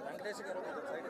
వెంకటేష్ గారు సైడ్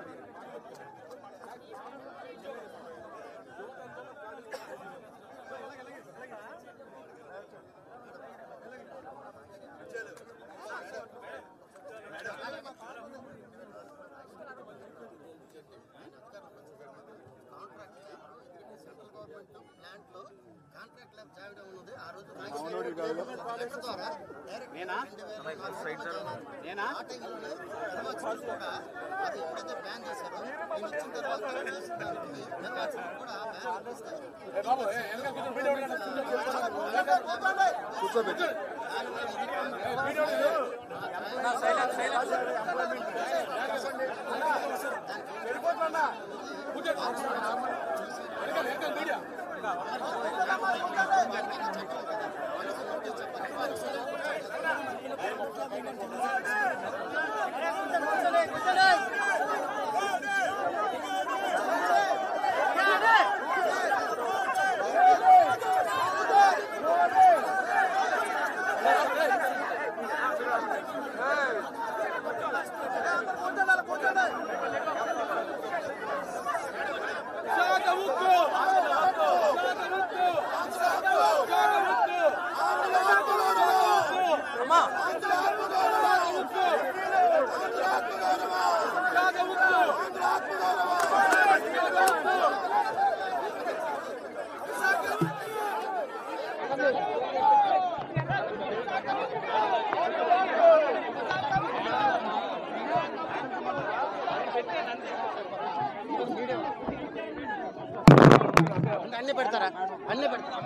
అన్ని పెడతారా? అన్ని పెడతారా?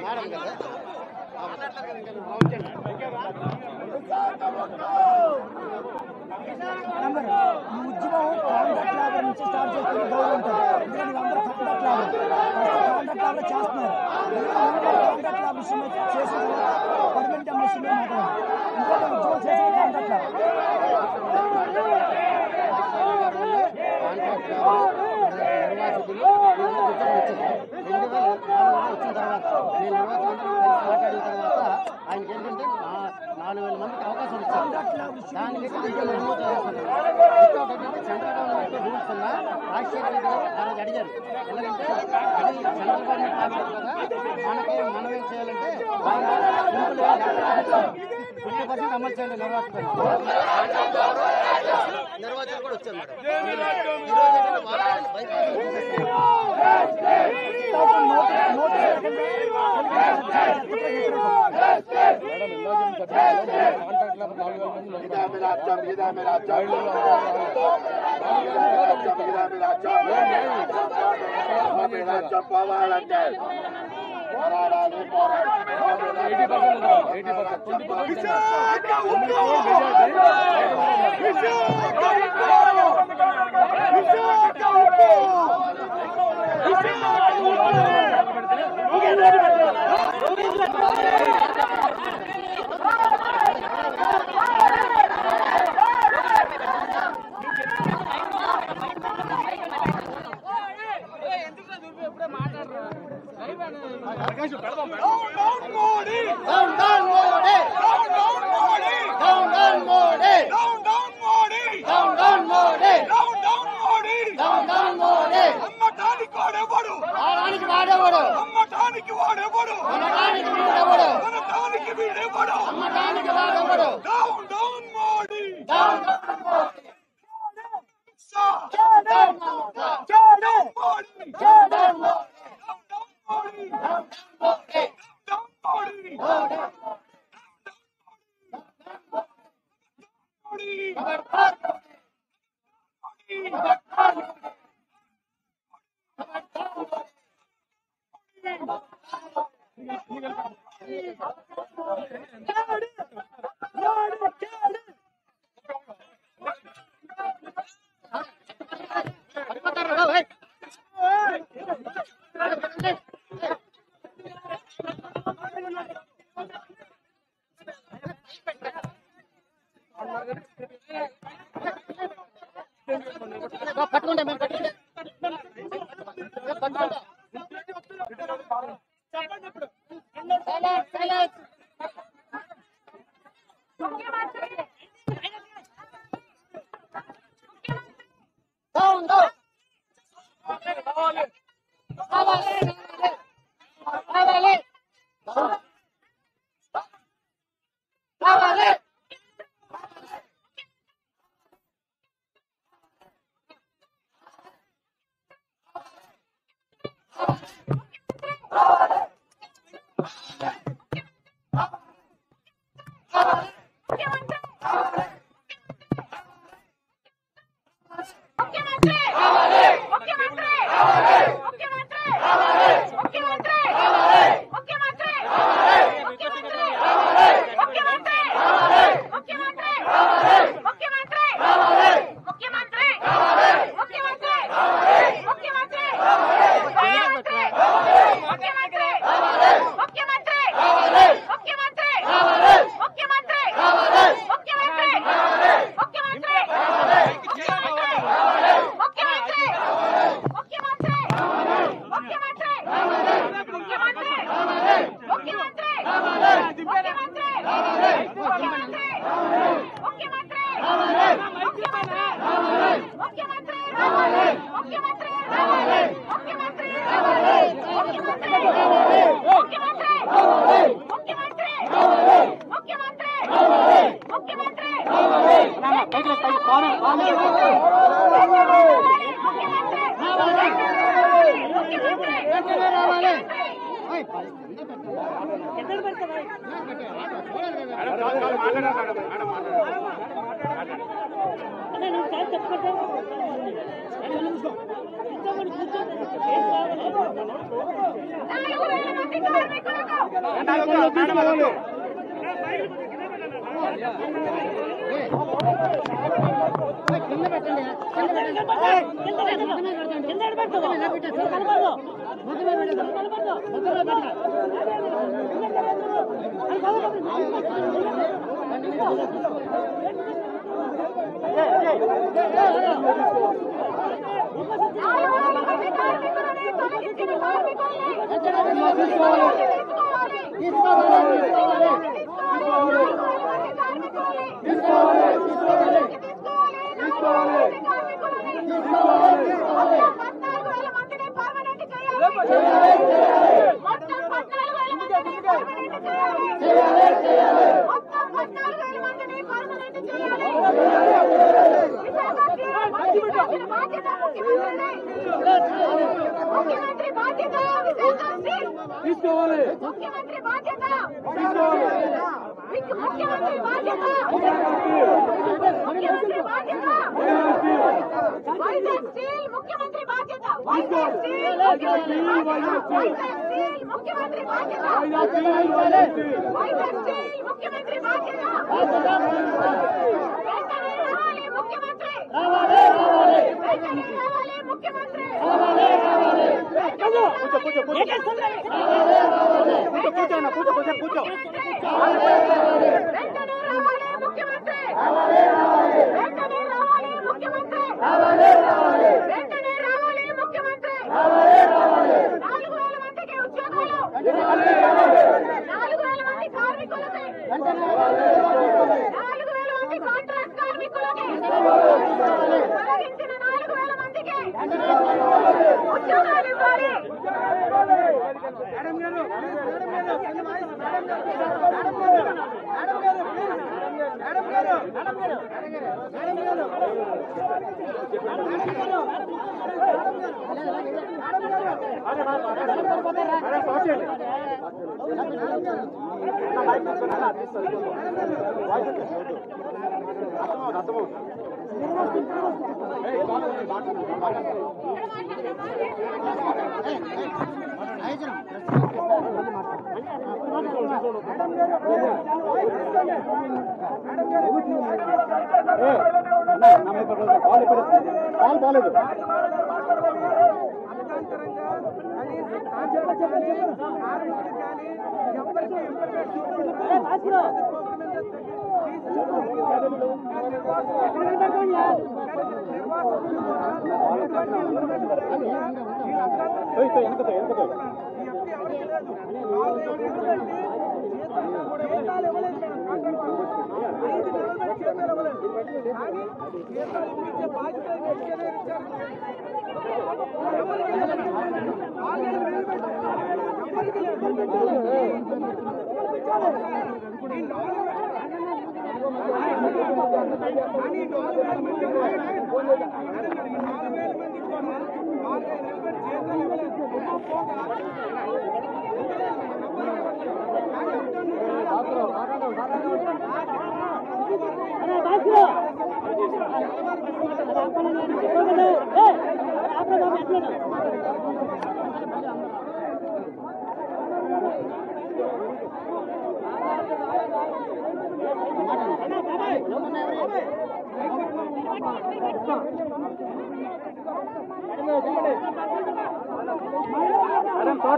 మేడం కదా ఉద్యమం కాంట్రాక్ట్ లేబర్ నుంచి స్టార్ట్ చేసుకుని గౌరవం ఉంటుంది. ఎందుకంటే వీళ్ళందరూ కాంట్రాక్ట్ లేబర్ చేస్తున్నారు. కాంట్రాక్ట్ లేబర్ విషయమే చేసిన పర్మనెంట్ విషయమే మాట్లాడాలి. ఇంకోటి ఉద్యమం చేసిన కాంట్రాక్ట్ నిర్వాసితులు వచ్చిన తర్వాత నేను మాట్లాడిన తర్వాత ఆయనకి ఏంటంటే 4,000 మందికి అవకాశం ఇచ్చారు. దానికి చంద్రబాబు గవర్నమెంట్ రూల్స్ ఉన్నా రాజశేఖర రెడ్డి గారు ఆ రోజు అడిగారు. ఎందుకంటే అది సెంట్రల్ గవర్నమెంట్ కాదు కదా, మనం ఏం చేయాలంటే 50% అమలు చేయండి నిర్వాసితులు కూడా వచ్చారు మేడం. పోవాలంటే పోరాడాలి. పట్టుకుంటా మేము పట్టుకుంటా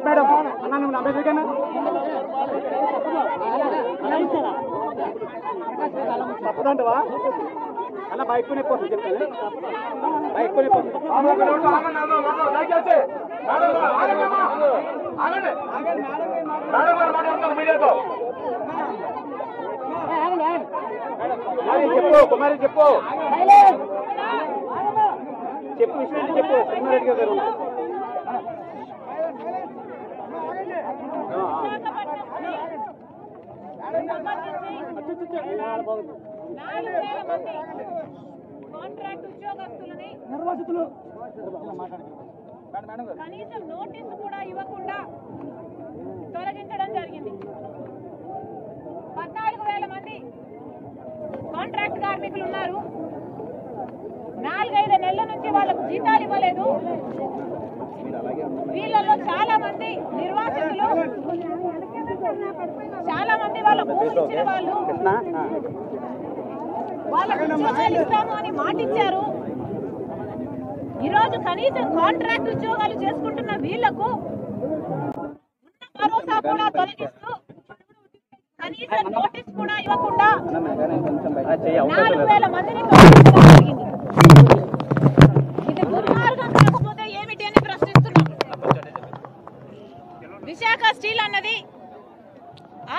మేడం అన్న నువ్వు నమ్మే తప్పదంటవా అన్న బైక్ కొని పోతుంది చెప్తాను బైక్ కొని చెప్పు కుమారి చెప్పు చెప్పు విషయం చెప్పు రెడ్డి గారు కాంట్రాక్ట్ ఉద్యోగస్తులని నిర్వాసితులు కనీసం నోటీసు కూడా ఇవ్వకుండా తొలగించడం జరిగింది. 14,000 మంది కాంట్రాక్ట్ కార్మికులు ఉన్నారు. 4-5 నెలల నుంచి వాళ్ళకు జీతాలు ఇవ్వలేదు. వీళ్ళలో చాలా మంది నిర్వాసితులు, చాలా మంది వాళ్ళ భూములు ఇచ్చిన వాళ్ళు వాళ్ళకు ఉద్యోగాలు ఇస్తాము అని మాటిచ్చారు. ఈరోజు కనీసం కాంట్రాక్ట్ ఉద్యోగాలు చేసుకుంటున్న వీళ్లకు ఉన్న భరోసా కూడా తొలగిస్తూ కనీసం నోటీస్ కూడా ఇవ్వకుండా 4,000 మందిని తొలగించడం జరిగింది. ఇది దుర్మార్గం కాకపోతే ఏమిటి అని ప్రశ్నిస్తున్నాం. విశాఖ స్టీల్ అన్నది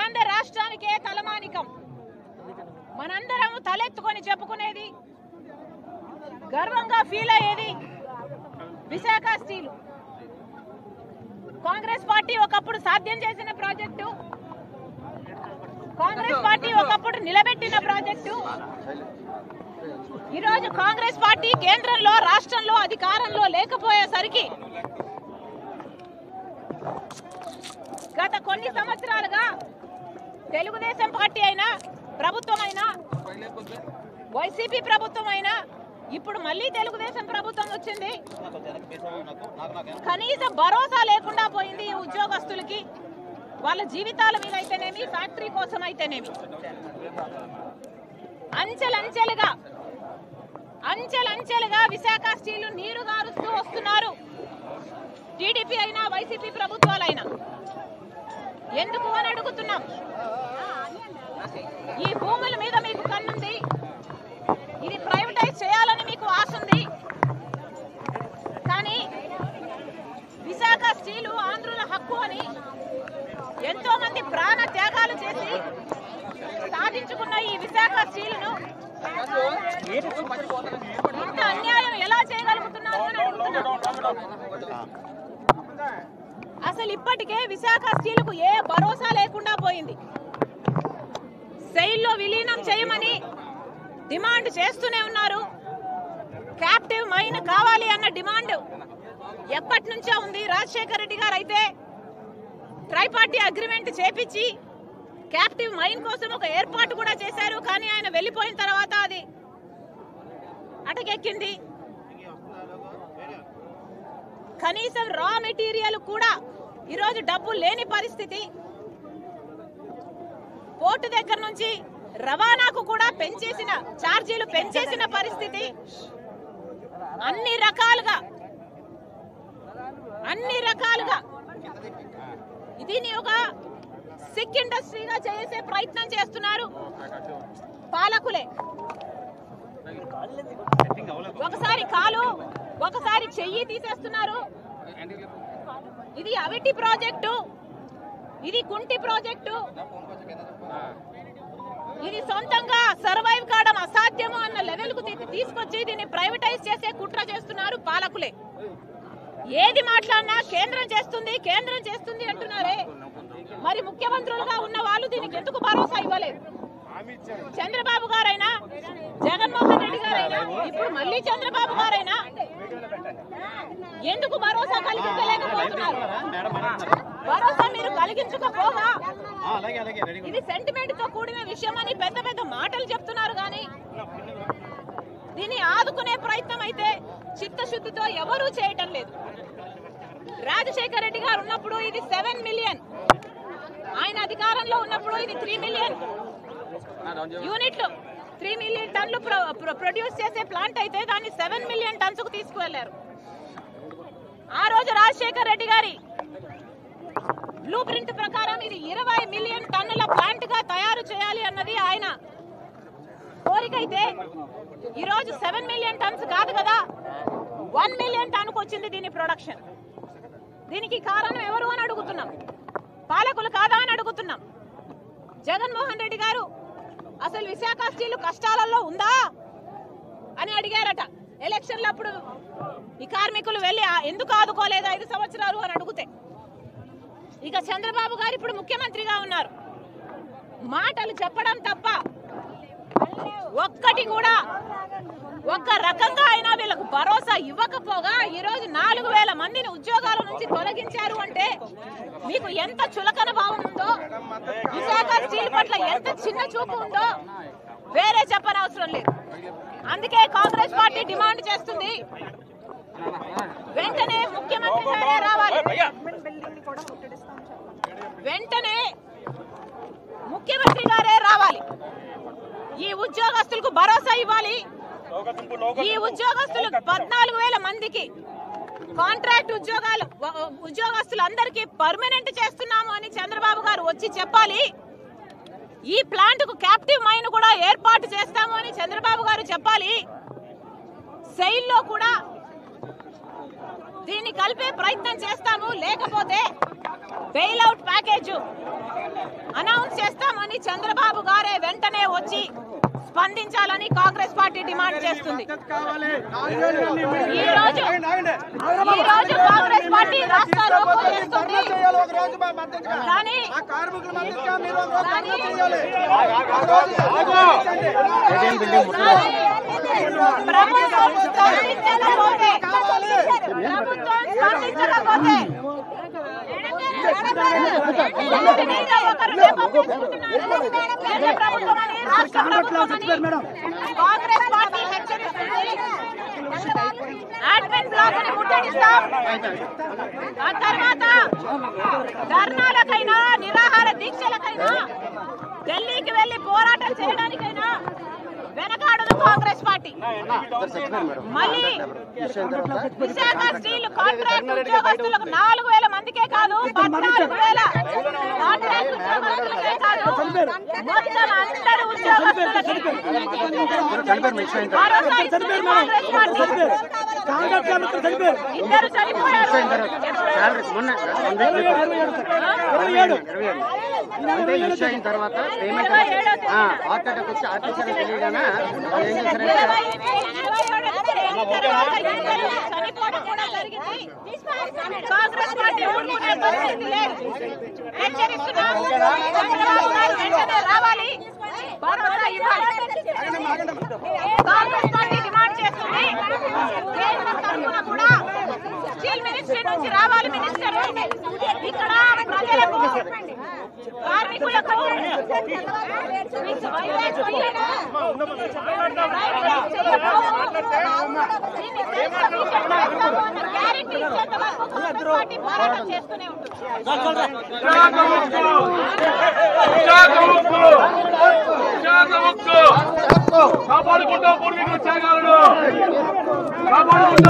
ఆంధ్ర రాష్ట్రానికే తలమానికం. మనందరం తలెత్తుకొని చెప్పుకునేది, గర్వంగా ఫీల్ అయ్యేది విశాఖ స్టీల్. కాంగ్రెస్ పార్టీ ఒకప్పుడు సాధ్యం చేసిన ప్రాజెక్టు, కాంగ్రెస్ పార్టీ ఒకప్పుడు నిలబెట్టిన ప్రాజెక్టు. ఈరోజు కాంగ్రెస్ పార్టీ కేంద్రంలో, రాష్ట్రంలో అధికారంలో లేకపోయేసరికి గత కొన్ని సంవత్సరాలుగా తెలుగుదేశం పార్టీ అయినా, ప్రభుత్వం అయినా, వైసీపీ ప్రభుత్వం అయినా, ఇప్పుడు మళ్ళీ తెలుగుదేశం ప్రభుత్వం వచ్చింది, కనీసం భరోసా లేకుండా పోయింది ఈ ఉద్యోగస్తులకి. వాళ్ళ జీవితాల మీద అయితేనేమి, ఫ్యాక్టరీ కోసం అయితేనేమి అంచెలంచెలుగా విశాఖ స్టీల్ నీరు గారుస్తూ వస్తున్నారు. టీడీపీ అయినా, వైసీపీ ప్రభుత్వాలైనా. ఎందుకు అని అడుగుతున్నాం. ఈ భూముల మీద మీకు కన్నుంది, ఇది ప్రైవేటైజ్ చేయాలని మీకు ఆశ ఉంది. కానీ విశాఖ స్టీలు ఆంధ్రుల హక్కు అని ఎంతో మంది ప్రాణ త్యాగాలు చేసి సాధించుకున్న ఈ విశాఖ స్టీలును ఇంత అన్యాయం ఎలా చేయగలుగుతున్నారు అని అడుగుతున్నాం. అసలు ఇప్పటికే విశాఖ స్టీలుకు ఏ భరోసా లేకుండా పోయింది. సెయిల్లో విలీనం చేయమని డిమాండ్ చేస్తూనే ఉన్నారు. క్యాప్టివ్ మైన్ కావాలి అన్న డిమాండ్ ఎప్పటి నుంచో ఉంది. రాజశేఖర రెడ్డి గారు అయితే ట్రైపార్టీ అగ్రిమెంట్ చేపించి క్యాప్టివ్ మైన్ కోసం ఒక ఏర్పాటు కూడా చేశారు. కానీ ఆయన వెళ్ళిపోయిన తర్వాత అది అటకెక్కింది. కనీసం రా మెటీరియల్ కూడా ఈరోజు డబ్బు లేని పరిస్థితి. పోర్టు దగ్గర నుంచి రవాణాకు కూడా ఛార్జీలు పెంచేసిన పరిస్థితి. అన్ని రకాలుగా దీన్ని ఒక సిక్ ఇండస్ట్రీగా చేసే ప్రయత్నం చేస్తున్నారు పాలకులే. ఒకసారి కాలు, ఒకసారి చెయ్యి తీసేస్తున్నారు. ఇది అవిటి ప్రాజెక్టు, ఇది కుంటి ప్రాజెక్టు. ఇది సొంతంగా సర్వైవ్ కావడం అసాధ్యం. సాధ్యము అన్న లెవెల్ కు తీసుకొచ్చి దీన్ని ప్రైవేటైజ్ చేసే కుట్ర చేస్తున్నారు పాలకులే. ఏది మాట్లాడినా కేంద్రం చేస్తుంది అంటున్నారే. మరి ముఖ్యమంత్రులుగా ఉన్న వాళ్ళు దీనికి ఎందుకు భరోసా ఇవ్వలేదు? చంద్రబాబు గారైనా, జగన్మోహన్ రెడ్డి గారైనా, ఇప్పుడు మళ్ళీ చంద్రబాబు గారైనా ఎందుకు భరోసా కలిగించలేకపోతున్నారు? భరోసా మీరు కలిగించకపోగా ఇది సెంటిమెంట్ తో కూడిన విషయం అని పెద్ద పెద్ద మాటలు చెప్తున్నారు. కానీ దీన్ని ఆదుకునే ప్రయత్నం అయితే చిత్తశుద్ధితో ఎవరూ చేయటం లేదు. రాజశేఖర రెడ్డి గారు ఉన్నప్పుడు ఇది 7 మిలియన్, ఆయన అధికారంలో ఉన్నప్పుడు ఇది 3 మిలియన్ యూనిట్లు, 3 మిలియన్ టన్లు ప్రొడ్యూస్ చేసే ప్లాంట్ అయితే దాన్ని 7 మిలియన్ టన్స్ కు తీసుకువెళ్లారు. ఆ రోజు రాజశేఖర రెడ్డి గారి బ్లూ ప్రింట్ ప్రకారం ఇది 20 మిలియన్ టన్నుల ప్లాంట్ గా తయారు చేయాలి అన్నది ఆయన కోరిక అయితే ఈ రోజు 7 మిలియన్ టన్స్ కాదు కదా, 1 మిలియన్ టన్నుకు వచ్చింది దీని ప్రొడక్షన్. దీనికి కారణం ఎవరు అని అడుగుతున్నాం, పాలకులు కాదా అని అడుగుతున్నాం. జగన్మోహన్ రెడ్డి గారు అసలు విశాఖ స్టీల్ కష్టాలలో ఉందా అని అడిగారట ఎలక్షన్లప్పుడు. ఈ కార్మికులు వెళ్ళి ఎందుకు ఆదుకోలేదు 5 సంవత్సరాలు అని అడిగితే, ఇక చంద్రబాబు గారు ఇప్పుడు ముఖ్యమంత్రిగా ఉన్నారు, మాటలు చెప్పడం తప్ప ఒక్కటి కూడా ఒక్క రకంగా అయినా వీళ్ళకు భరోసా ఇవ్వకపోగా ఈ రోజు 4,000 మందిని ఉద్యోగాల నుంచి తొలగించారు అంటే మీకు ఎంత చులకన భావం ఉందో, విశాఖ స్టీల్ పట్ల ఎంత చిన్న చూపు ఉందో వేరే చెప్పనవసరం లేదు. అందుకే కాంగ్రెస్ పార్టీ డిమాండ్ చేస్తుంది, వెంటనే ముఖ్యమంత్రి గారే రావాలి, వెంటనే ముఖ్యమంత్రి గారే రావాలి, ఈ ఉద్యోగస్తులకు భరోసా ఇవ్వాలి. ఈ ఉద్యోగస్తులు 14,000 మందికి కాంట్రాక్ట్ ఉద్యోగస్తులందరికీ పర్మనెంట్ చేస్తున్నాము అని చంద్రబాబు గారు వచ్చి చెప్పాలి. ఈ ప్లాంట్ కు క్యాప్టివ్ మైన్ కూడా ఏర్పాటు చేస్తాము అని చంద్రబాబు గారు చెప్పాలి. సెయిల్ లో కూడా దీన్ని కలిపే ప్రయత్నం చేస్తాము, లేకపోతే బెయిల్ అవుట్ ప్యాకేజ్ అనౌన్స్ చేస్తామని చంద్రబాబు గారే వెంటనే వచ్చి స్పందించాలని కాంగ్రెస్ పార్టీ డిమాండ్ చేస్తుంది. ఈ రోజు కాంగ్రెస్ పార్టీ రాష్ట్ర రోకో చేస్తుంది, కానీ ప్రభుత్వం స్పందించకపోతే కాంగ్రెస్ పార్టీ హెచ్చరిస్తుంది, అడ్మిన్ బ్లాక్ ని ముట్టడిస్తాం. ఆ తర్వాత ధర్నాలకైనా నిరాహార దీక్షలకైనా ఢిల్లీకి వెళ్లి పోరాటం చేయడానికైనా వెనకాడదు కాంగ్రెస్ పార్టీ. మళ్ళీ విశాఖ స్టీల్ కాంట్రాక్ట్ ఉద్యోగస్తులకు 4,000 మందికే కాదు, 14,000 కాంట్రాక్ట్ ఉద్యోగస్తులకే కాదు, మొత్తం అందరు ఉద్యోగస్తులకి భరోసా ఇస్తుంది కాంగ్రెస్ పార్టీ. ఇద్దరు చనిపోయారు. తర్వాత చనిపోవడం కూడా జరిగింది. కాంగ్రెస్ పార్టీ ఊరుకునే పరిస్థితి లేదు. హెచ్చరిస్తున్నాం, చంద్రబాబు గారు వెంటనే రావాలి, భరోసా ఇవ్వాలి. కాంగ్రెస్ పార్టీ డిమాండ్ చేస్తుంది, కేంద్రం తరఫున కూడా స్టీల్ మినిస్ట్రీ నుంచి రావాలి మినిస్టర్. ఇక్కడ ప్రజలకు, కార్మికులకు గ్యారెంటీ ఇచ్చేంత వరకు కాంగ్రెస్ పార్టీ పోరాటం చేస్తూనే ఉంటుంది. కాపాడుకుంటాం పూర్వీకుల త్యాగాలను, కాపాడుకుంటాం.